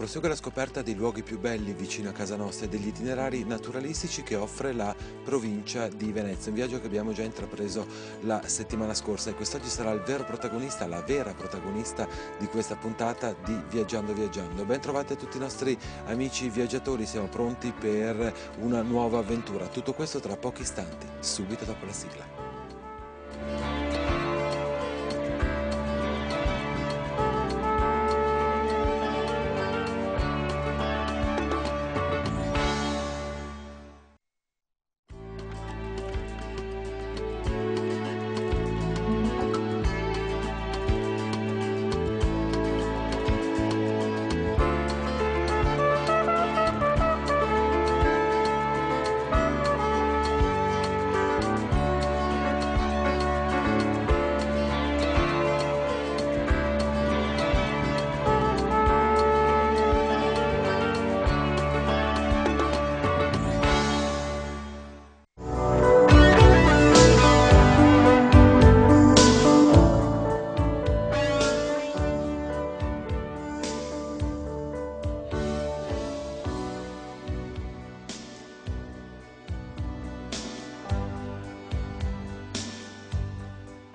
prosegue la scoperta dei luoghi più belli vicino a casa nostra e degli itinerari naturalistici che offre la provincia di Venezia, un viaggio che abbiamo già intrapreso la settimana scorsa e quest'oggi sarà il vero protagonista, la vera protagonista di questa puntata di Viaggiando Viaggiando. Ben trovati a tutti i nostri amici viaggiatori, siamo pronti per una nuova avventura. Tutto questo tra pochi istanti, subito dopo la sigla.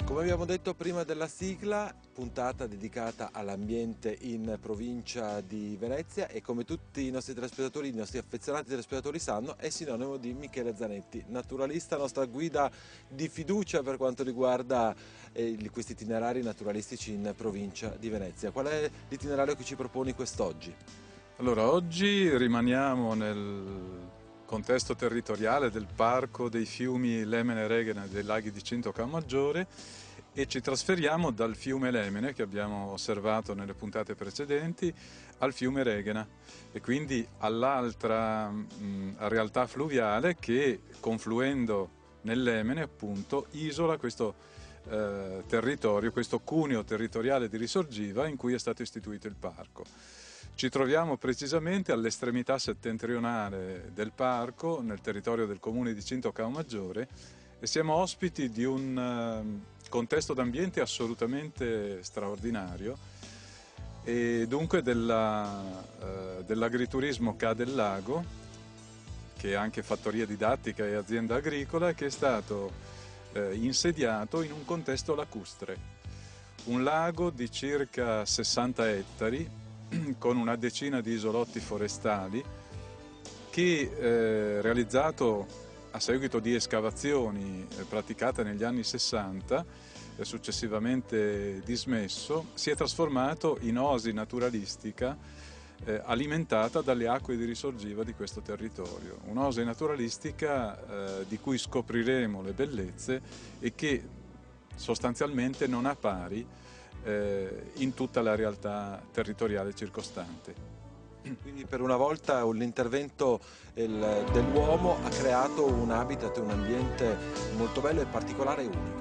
Come abbiamo detto prima della sigla, puntata dedicata all'ambiente in provincia di Venezia e come tutti i nostri telespettatori, i nostri affezionati telespettatori sanno, è sinonimo di Michele Zanetti, naturalista, nostra guida di fiducia per quanto riguarda questi itinerari naturalistici in provincia di Venezia. Qual è l'itinerario che ci proponi quest'oggi? Allora, oggi rimaniamo nel contesto territoriale del parco dei fiumi Lemene e Regena e dei laghi di Cinto Caomaggiore e ci trasferiamo dal fiume Lemene, che abbiamo osservato nelle puntate precedenti, al fiume Regena e quindi all'altra realtà fluviale che, confluendo nel Lemene, appunto, isola questo territorio, questo cuneo territoriale di Risorgiva in cui è stato istituito il parco. Ci troviamo precisamente all'estremità settentrionale del parco, nel territorio del comune di Cinto Caomaggiore, e siamo ospiti di un contesto d'ambiente assolutamente straordinario e dunque dell'agriturismo Ca' del Lago, che è anche fattoria didattica e azienda agricola, che è stato insediato in un contesto lacustre. Un lago di circa 60 ettari, con una decina di isolotti forestali che, realizzato a seguito di escavazioni praticate negli anni 60 e successivamente dismesso, si è trasformato in oasi naturalistica alimentata dalle acque di Risorgiva di questo territorio. Un'oasi naturalistica di cui scopriremo le bellezze e che sostanzialmente non ha pari in tutta la realtà territoriale circostante. Quindi per una volta l'intervento dell'uomo ha creato un habitat, un ambiente molto bello e particolare e unico.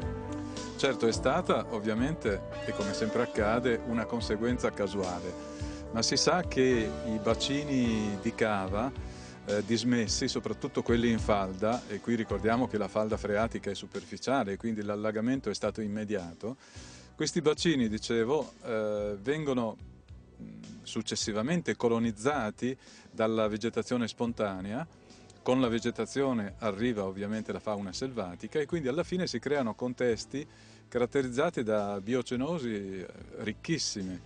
Certo, è stata ovviamente, e come sempre accade, una conseguenza casuale, ma si sa che i bacini di cava dismessi, soprattutto quelli in falda, e qui ricordiamo che la falda freatica è superficiale e quindi l'allagamento è stato immediato, questi bacini, dicevo, vengono successivamente colonizzati dalla vegetazione spontanea. Con la vegetazione arriva ovviamente la fauna selvatica e quindi alla fine si creano contesti caratterizzati da biocenosi ricchissime.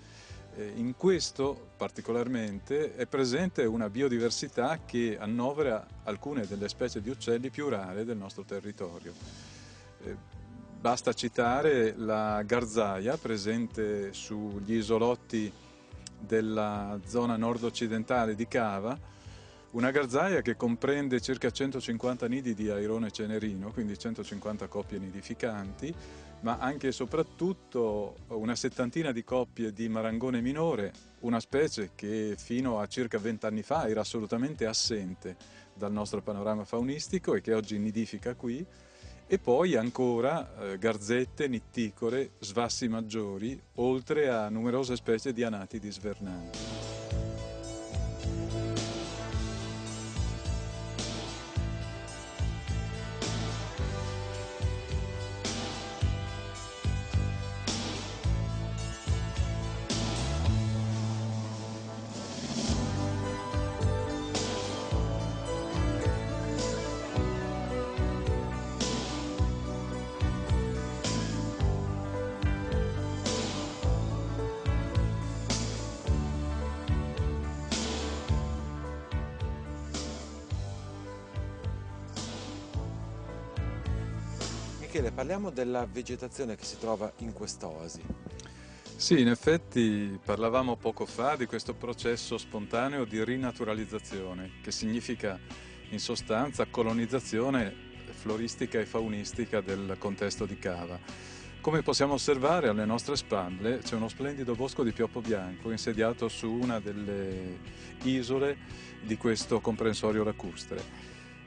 In questo particolarmente è presente una biodiversità che annovera alcune delle specie di uccelli più rare del nostro territorio. Basta citare la garzaia presente sugli isolotti della zona nord-occidentale di Cava, una garzaia che comprende circa 150 nidi di airone cenerino, quindi 150 coppie nidificanti, ma anche e soprattutto una settantina di coppie di marangone minore, una specie che fino a circa 20 anni fa era assolutamente assente dal nostro panorama faunistico e che oggi nidifica qui, e poi ancora garzette, nitticore, svassi maggiori, oltre a numerose specie di anatidi svernanti. Michele, parliamo della vegetazione che si trova in questa oasi. Sì, in effetti parlavamo poco fa di questo processo spontaneo di rinaturalizzazione, che significa in sostanza colonizzazione floristica e faunistica del contesto di Cava. Come possiamo osservare, alle nostre spalle c'è uno splendido bosco di pioppo bianco insediato su una delle isole di questo comprensorio lacustre.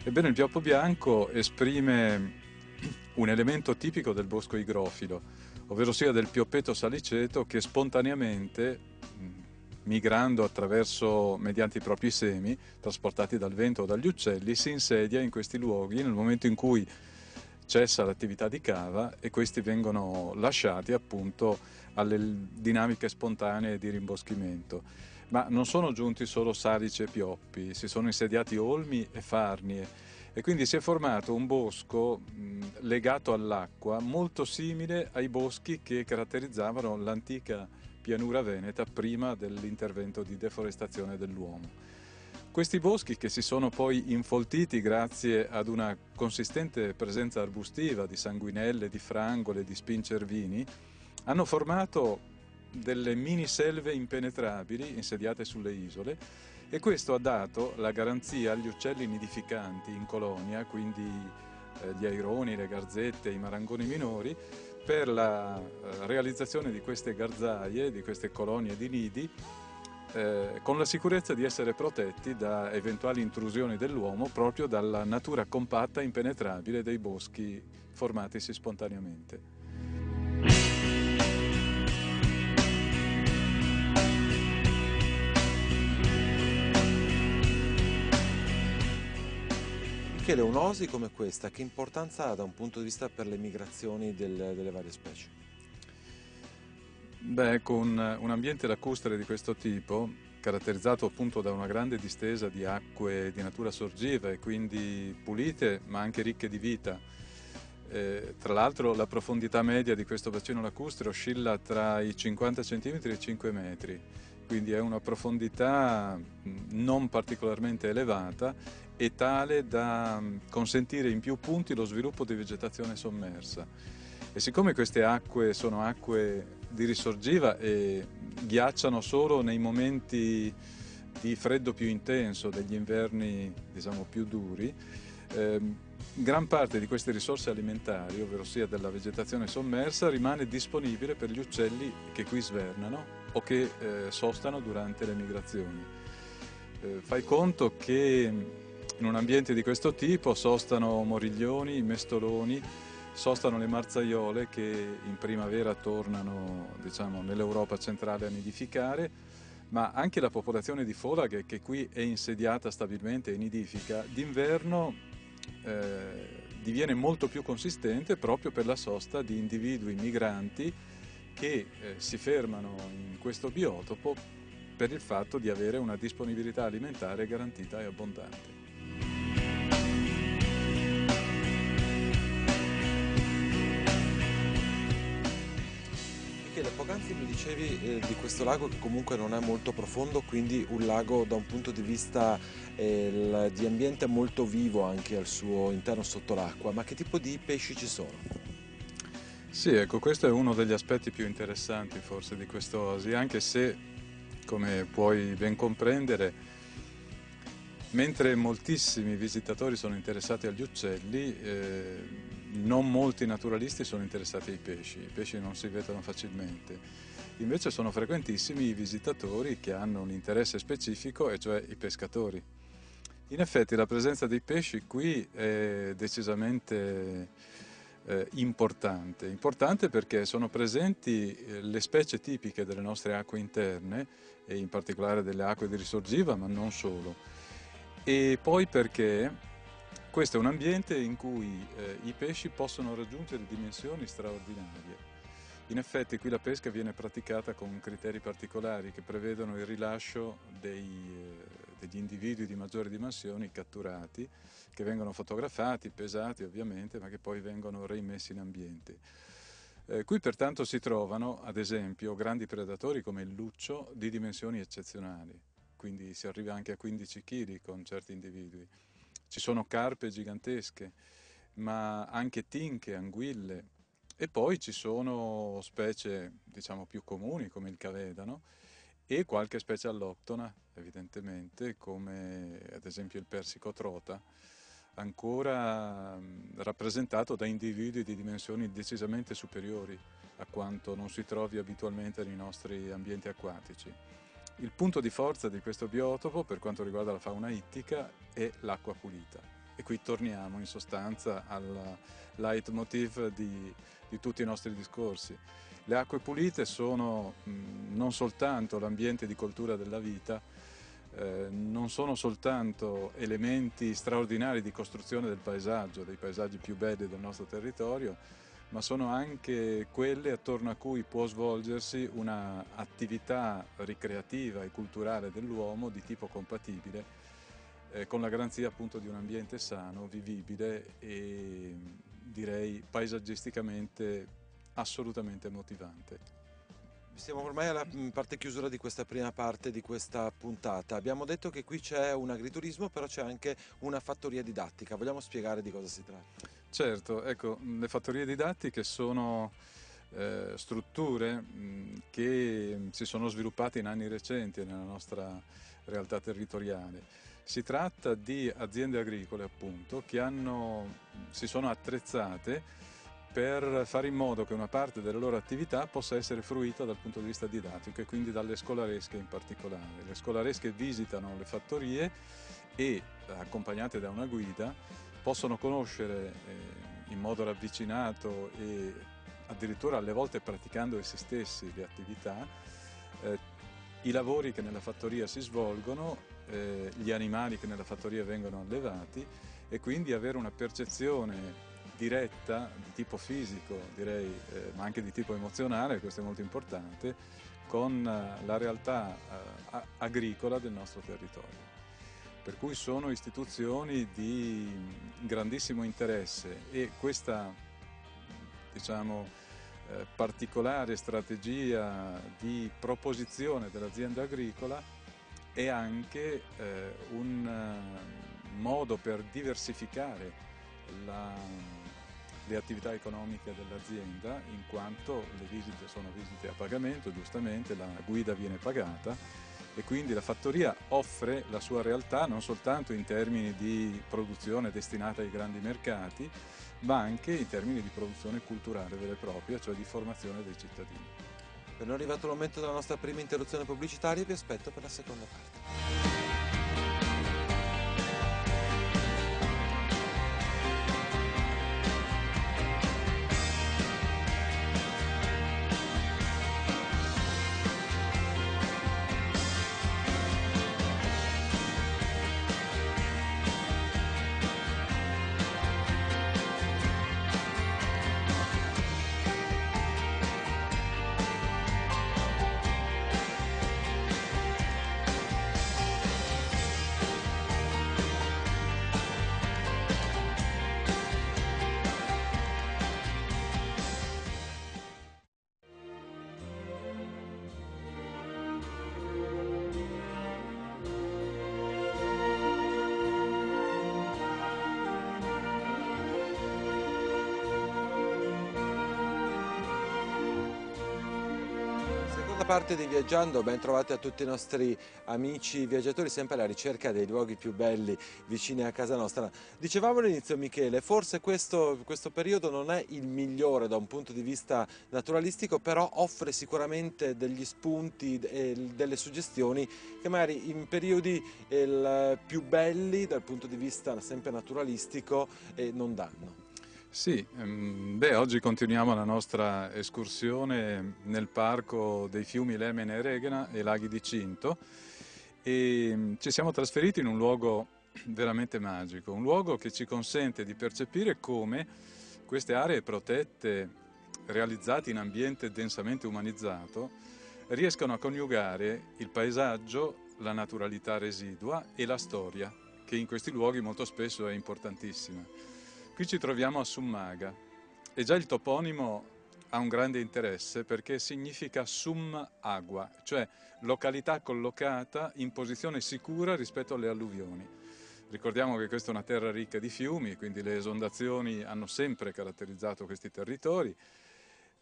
Ebbene, il pioppo bianco esprime un elemento tipico del bosco igrofilo, ovvero sia del pioppeto saliceto che spontaneamente, migrando mediante i propri semi, trasportati dal vento o dagli uccelli, si insedia in questi luoghi nel momento in cui cessa l'attività di cava e questi vengono lasciati appunto alle dinamiche spontanee di rimboschimento. Ma non sono giunti solo salici e pioppi, si sono insediati olmi e farnie e quindi si è formato un bosco legato all'acqua molto simile ai boschi che caratterizzavano l'antica pianura veneta prima dell'intervento di deforestazione dell'uomo. Questi boschi, che si sono poi infoltiti grazie ad una consistente presenza arbustiva di sanguinelle, di frangole, di spincervini, hanno formato delle mini selve impenetrabili insediate sulle isole e questo ha dato la garanzia agli uccelli nidificanti in colonia, quindi gli aironi, le garzette, i marangoni minori, per la realizzazione di queste garzaie, di queste colonie di nidi, con la sicurezza di essere protetti da eventuali intrusioni dell'uomo proprio dalla natura compatta e impenetrabile dei boschi formatisi spontaneamente. Michele, un'oasi come questa, che importanza ha da un punto di vista per le migrazioni delle varie specie? Beh, con un ambiente lacustre di questo tipo, caratterizzato appunto da una grande distesa di acque di natura sorgiva e quindi pulite ma anche ricche di vita, tra l'altro la profondità media di questo bacino lacustre oscilla tra i 50 cm e i 5 metri, quindi è una profondità non particolarmente elevata e tale da consentire in più punti lo sviluppo di vegetazione sommersa. E siccome queste acque sono acque di risorgiva e ghiacciano solo nei momenti di freddo più intenso, degli inverni diciamo più duri, gran parte di queste risorse alimentari, ovvero sia della vegetazione sommersa, rimane disponibile per gli uccelli che qui svernano o che sostano durante le migrazioni. Fai conto che in un ambiente di questo tipo sostano moriglioni, mestoloni, sostano le marzaiole che in primavera tornano, diciamo, nell'Europa centrale a nidificare, ma anche la popolazione di folaghe che qui è insediata stabilmente e nidifica, d'inverno diviene molto più consistente proprio per la sosta di individui migranti che si fermano in questo biotopo per il fatto di avere una disponibilità alimentare garantita e abbondante. Michele, poc'anzi mi dicevi di questo lago che comunque non è molto profondo, quindi un lago da un punto di vista di ambiente molto vivo anche al suo interno sotto l'acqua, ma che tipo di pesci ci sono? Sì, ecco, questo è uno degli aspetti più interessanti forse di quest'oasi, anche se, come puoi ben comprendere, mentre moltissimi visitatori sono interessati agli uccelli, non molti naturalisti sono interessati ai pesci. I pesci non si vedono facilmente. Invece sono frequentissimi i visitatori che hanno un interesse specifico, e cioè i pescatori. In effetti la presenza dei pesci qui è decisamente importante perché sono presenti le specie tipiche delle nostre acque interne e in particolare delle acque di risorgiva, ma non solo. E poi perché questo è un ambiente in cui i pesci possono raggiungere dimensioni straordinarie. In effetti qui la pesca viene praticata con criteri particolari che prevedono il rilascio degli individui di maggiori dimensioni catturati, che vengono fotografati, pesati ovviamente, ma che poi vengono reimmessi in ambiente. Qui pertanto si trovano, ad esempio, grandi predatori come il luccio di dimensioni eccezionali, quindi si arriva anche a 15 kg con certi individui. Ci sono carpe gigantesche, ma anche tinche, anguille, e poi ci sono specie, diciamo, più comuni come il cavedano e qualche specie alloctona, evidentemente, come ad esempio il persico trota, ancora rappresentato da individui di dimensioni decisamente superiori a quanto non si trovi abitualmente nei nostri ambienti acquatici. Il punto di forza di questo biotopo, per quanto riguarda la fauna ittica, è l'acqua pulita. E qui torniamo in sostanza al leitmotiv di tutti i nostri discorsi. Le acque pulite sono non soltanto l'ambiente di coltura della vita, non sono soltanto elementi straordinari di costruzione del paesaggio, dei paesaggi più belli del nostro territorio, ma sono anche quelle attorno a cui può svolgersi un'attività ricreativa e culturale dell'uomo di tipo compatibile con la garanzia appunto di un ambiente sano, vivibile e direi paesaggisticamente assolutamente motivante. Siamo ormai alla parte chiusura di questa prima parte di questa puntata. Abbiamo detto che qui c'è un agriturismo, però c'è anche una fattoria didattica. Vogliamo spiegare di cosa si tratta? Certo, ecco, le fattorie didattiche sono strutture che si sono sviluppate in anni recenti nella nostra realtà territoriale. Si tratta di aziende agricole, appunto, che si sono attrezzate per fare in modo che una parte della loro attività possa essere fruita dal punto di vista didattico e quindi dalle scolaresche in particolare. Le scolaresche visitano le fattorie e, accompagnate da una guida, possono conoscere in modo ravvicinato e addirittura alle volte praticando essi stessi le attività, i lavori che nella fattoria si svolgono, gli animali che nella fattoria vengono allevati e quindi avere una percezione diretta di tipo fisico, direi, ma anche di tipo emozionale, questo è molto importante, con la realtà agricola del nostro territorio. Per cui sono istituzioni di grandissimo interesse e questa, diciamo, particolare strategia di proposizione dell'azienda agricola è anche un modo per diversificare la, le attività economiche dell'azienda, in quanto le visite sono visite a pagamento, giustamente la guida viene pagata e quindi la fattoria offre la sua realtà non soltanto in termini di produzione destinata ai grandi mercati, ma anche in termini di produzione culturale vera e propria, cioè di formazione dei cittadini. Per noi è arrivato il momento della nostra prima interruzione pubblicitaria e vi aspetto per la seconda parte. Seconda parte di Viaggiando, ben trovati a tutti i nostri amici viaggiatori, sempre alla ricerca dei luoghi più belli vicini a casa nostra. Dicevamo all'inizio, Michele, forse questo periodo non è il migliore da un punto di vista naturalistico, però offre sicuramente degli spunti e delle suggestioni che magari in periodi più belli dal punto di vista sempre naturalistico non danno. Sì, oggi continuiamo la nostra escursione nel parco dei fiumi Lemene e Regena e laghi di Cinto e ci siamo trasferiti in un luogo veramente magico, un luogo che ci consente di percepire come queste aree protette, realizzate in ambiente densamente umanizzato, riescano a coniugare il paesaggio, la naturalità residua e la storia, che in questi luoghi molto spesso è importantissima. Qui ci troviamo a Summaga e già il toponimo ha un grande interesse perché significa sum agua, cioè località collocata in posizione sicura rispetto alle alluvioni. Ricordiamo che questa è una terra ricca di fiumi, quindi le esondazioni hanno sempre caratterizzato questi territori.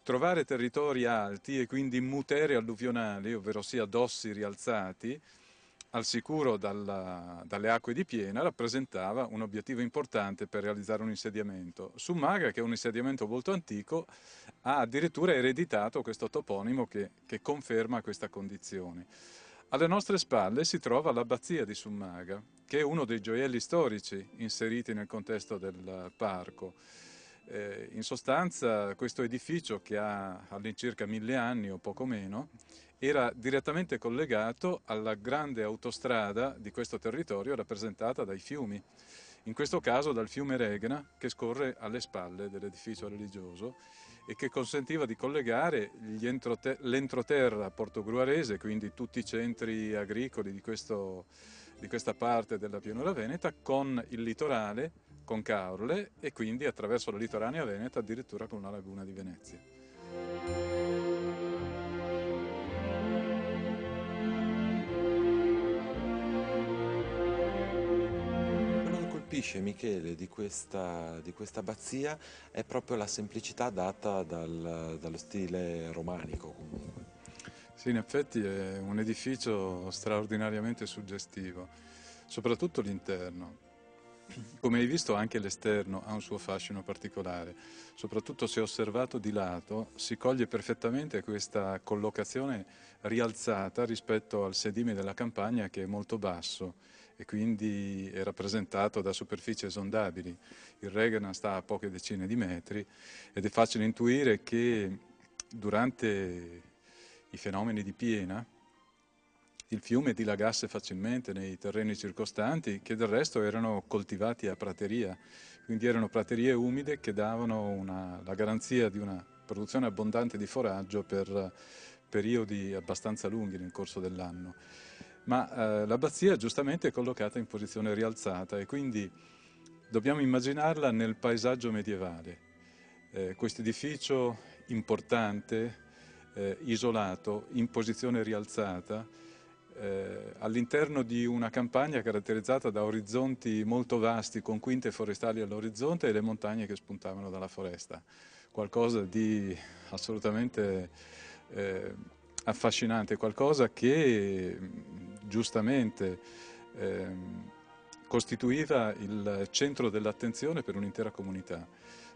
Trovare territori alti e quindi mutere alluvionali, ovvero sia dossi rialzati, al sicuro dalle acque di piena, rappresentava un obiettivo importante per realizzare un insediamento. Summaga, che è un insediamento molto antico, ha addirittura ereditato questo toponimo che conferma questa condizione. Alle nostre spalle si trova l'abbazia di Summaga, che è uno dei gioielli storici inseriti nel contesto del parco. In sostanza questo edificio, che ha all'incirca 1000 anni o poco meno, era direttamente collegato alla grande autostrada di questo territorio rappresentata dai fiumi, in questo caso dal fiume Regna, che scorre alle spalle dell'edificio religioso e che consentiva di collegare l'entroterra portogruarese, quindi tutti i centri agricoli di questa parte della pianura veneta, con il litorale, con Caorle, e quindi attraverso la litoranea veneta addirittura con la laguna di Venezia. Quello che colpisce Michele di questa abbazia è proprio la semplicità data dallo stile romanico comunque. Sì, in effetti è un edificio straordinariamente suggestivo, soprattutto l'interno. Come hai visto, anche l'esterno ha un suo fascino particolare, soprattutto se osservato di lato si coglie perfettamente questa collocazione rialzata rispetto al sedime della campagna, che è molto basso e quindi è rappresentato da superfici esondabili. Il Regna sta a poche decine di metri ed è facile intuire che durante i fenomeni di piena il fiume dilagasse facilmente nei terreni circostanti, che del resto erano coltivati a prateria, quindi erano praterie umide che davano la garanzia di una produzione abbondante di foraggio per periodi abbastanza lunghi nel corso dell'anno. Ma l'abbazia giustamente è collocata in posizione rialzata e quindi dobbiamo immaginarla nel paesaggio medievale. Questo edificio importante, isolato, in posizione rialzata, all'interno di una campagna caratterizzata da orizzonti molto vasti, con quinte forestali all'orizzonte e le montagne che spuntavano dalla foresta. Qualcosa di assolutamente affascinante, qualcosa che giustamente costituiva il centro dell'attenzione per un'intera comunità.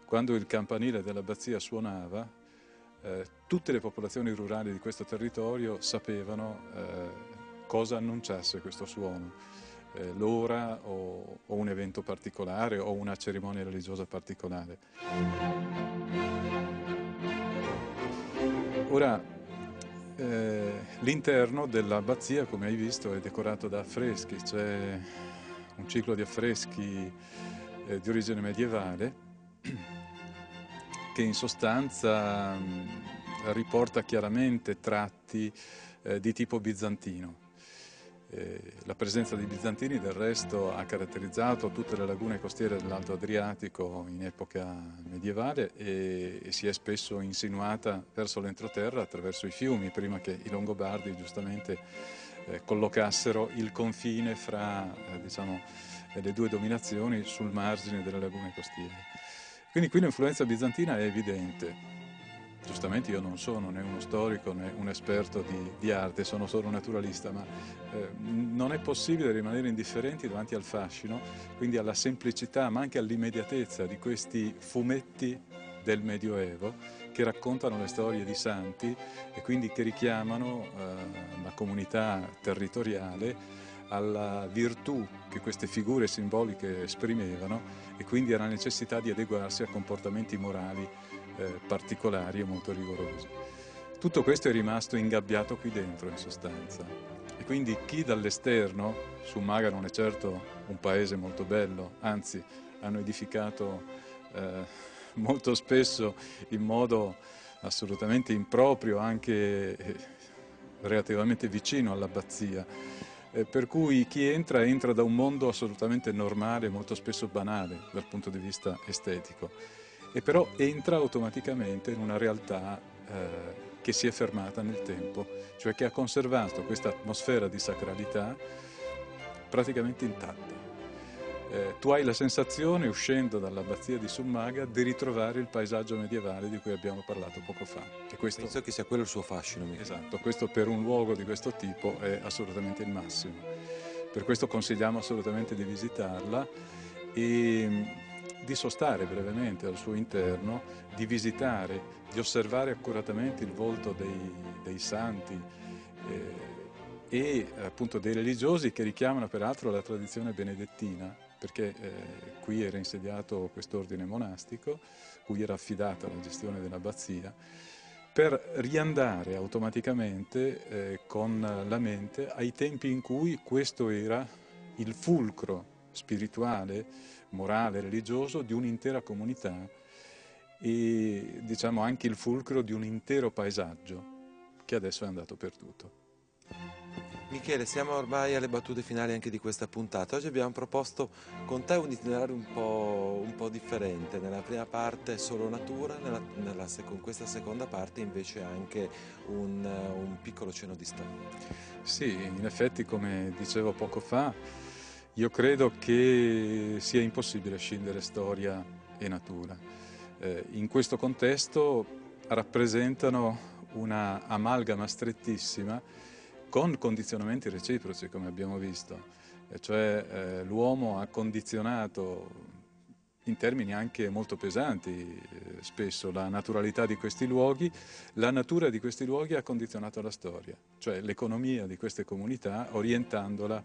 Quando il campanile dell'abbazia suonava, tutte le popolazioni rurali di questo territorio sapevano cosa annunciasse questo suono, l'ora o un evento particolare o una cerimonia religiosa particolare. Ora, l'interno dell'abbazia, come hai visto, è decorato da affreschi, c'è un ciclo di affreschi di origine medievale che in sostanza riporta chiaramente tratti di tipo bizantino. La presenza dei bizantini del resto ha caratterizzato tutte le lagune costiere dell'Alto Adriatico in epoca medievale e si è spesso insinuata verso l'entroterra attraverso i fiumi, prima che i Longobardi giustamente collocassero il confine fra diciamo, le due dominazioni sul margine delle lagune costiere. Quindi qui l'influenza bizantina è evidente. Giustamente io non sono né uno storico né un esperto di arte, sono solo un naturalista, ma non è possibile rimanere indifferenti davanti al fascino, quindi alla semplicità ma anche all'immediatezza di questi fumetti del Medioevo che raccontano le storie di santi e quindi che richiamano la comunità territoriale alla virtù che queste figure simboliche esprimevano e quindi alla necessità di adeguarsi a comportamenti morali particolari e molto rigorosi. Tutto questo è rimasto ingabbiato qui dentro in sostanza e quindi chi dall'esterno, Summaga non è certo un paese molto bello, anzi hanno edificato molto spesso in modo assolutamente improprio, anche relativamente vicino all'abbazia, per cui chi entra da un mondo assolutamente normale, molto spesso banale dal punto di vista estetico, e però entra automaticamente in una realtà che si è fermata nel tempo, cioè che ha conservato questa atmosfera di sacralità praticamente intatta. tu hai la sensazione, uscendo dall'abbazia di Summaga, di ritrovare il paesaggio medievale di cui abbiamo parlato poco fa. E questo, Penso che sia quello il suo fascino, Michele. esatto, questo per un luogo di questo tipo è assolutamente il massimo. Per questo consigliamo assolutamente di visitarla e di sostare brevemente al suo interno, di visitare, di osservare accuratamente il volto dei santi e appunto dei religiosi, che richiamano peraltro la tradizione benedettina, perché qui era insediato quest'ordine monastico, cui era affidata la gestione dell'abbazia, per riandare automaticamente con la mente ai tempi in cui questo era il fulcro spirituale, morale, religioso di un'intera comunità e diciamo anche il fulcro di un intero paesaggio che adesso è andato perduto. Michele, siamo ormai alle battute finali anche di questa puntata. Oggi abbiamo proposto con te un itinerario un po' differente. Nella prima parte solo natura, con questa seconda parte invece anche un piccolo cenno di storia. Sì, in effetti, come dicevo poco fa, io credo che sia impossibile scindere storia e natura. In questo contesto rappresentano una amalgama strettissima con condizionamenti reciproci, come abbiamo visto, cioè l'uomo ha condizionato in termini anche molto pesanti spesso la naturalità di questi luoghi, la natura di questi luoghi ha condizionato la storia, cioè l'economia di queste comunità orientandola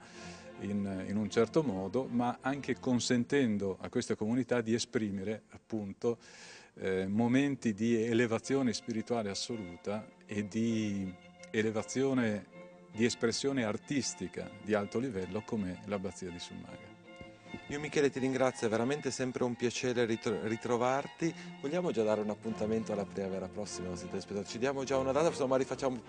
in un certo modo, ma anche consentendo a queste comunità di esprimere appunto momenti di elevazione spirituale assoluta e di elevazione di espressione artistica di alto livello come l'abbazia di Summaga. Io Michele ti ringrazio, è veramente sempre un piacere ritrovarti. Vogliamo già dare un appuntamento alla primavera prossima, ci diamo già una data, se no magari facciamo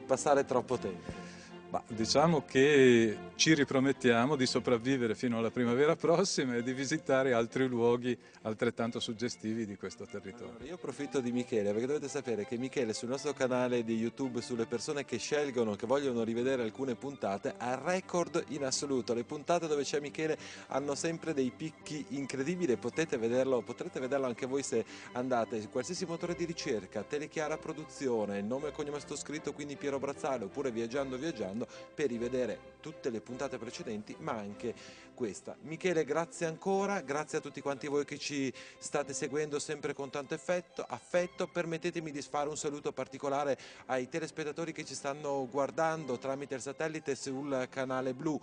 passare troppo tempo. Ma diciamo che ci ripromettiamo di sopravvivere fino alla primavera prossima e di visitare altri luoghi altrettanto suggestivi di questo territorio. Allora, io approfitto di Michele perché dovete sapere che Michele sul nostro canale di YouTube, sulle persone che scelgono, che vogliono rivedere alcune puntate, ha record in assoluto. Le puntate dove c'è Michele hanno sempre dei picchi incredibili, potrete vederlo anche voi se andate su qualsiasi motore di ricerca, Telechiara Produzione, il nome e cognome sottoscritto, quindi Piero Brazzale, oppure Viaggiando per rivedere tutte le puntate precedenti, ma anche questa. Michele, grazie ancora, grazie a tutti quanti voi che ci state seguendo sempre con tanto affetto. Permettetemi di fare un saluto particolare ai telespettatori che ci stanno guardando tramite il satellite sul canale blu.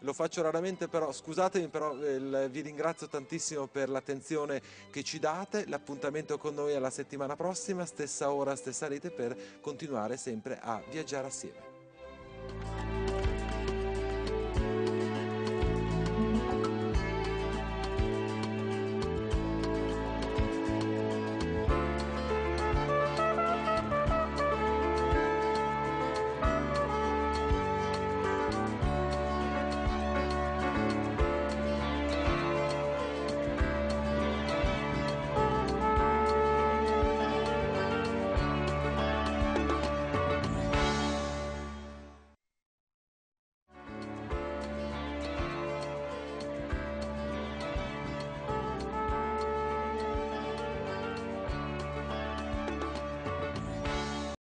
Lo faccio raramente, però scusatemi, però vi ringrazio tantissimo per l'attenzione che ci date. L'appuntamento con noi è la settimana prossima, stessa ora, stessa rete, per continuare sempre a viaggiare assieme.